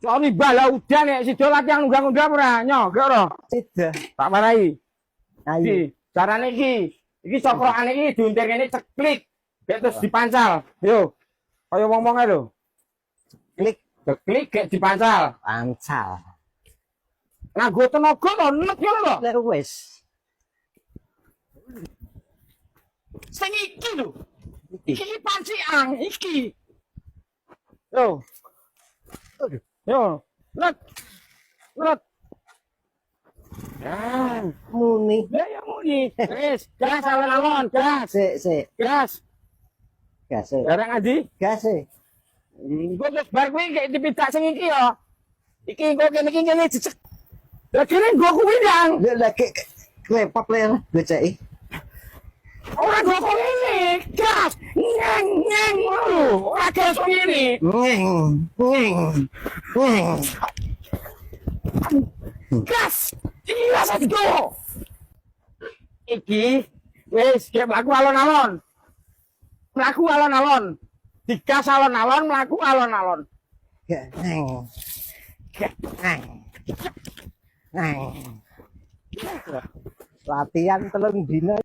Sorry bala udan nek sida latihan undang-undang ora nyok ora. Sida. Tak marai. Ayo. Iki carane iki. Iki cokrokane iki diuntir kene ceklik. Terus dipancal. Yo. Kaya wong-wong ae lho. Klik Ceklik gek dipancal. pancal. Nganggo tenaga to nek yo lho. Lek wis. Sing iki lho. Iki. Iki pancian iki. Yo. Yo. Nek. Nek. Ya, Muni. ya muni. Wis, gas alon-alon, gas. Sik. Gas. Gas. Sik. Barang adi. Gas. Sik. Engko wis bar kuwi gek dipidak sing iki ya. Iki engko kene iki kene jejek. Lah kene nggo kuwi ndang. Lek klepap le beceki. Ora nggo kuwi gas. Nyeng nyeng ngono. Ora gas ngene. Ngeng. Gas. Iya satu. Iki wis gek mlaku alon-alon. Mlaku alon-alon. Digas alon-alon, mlaku alon-alon. Ngeng. Ngeng. Latihan 3 dina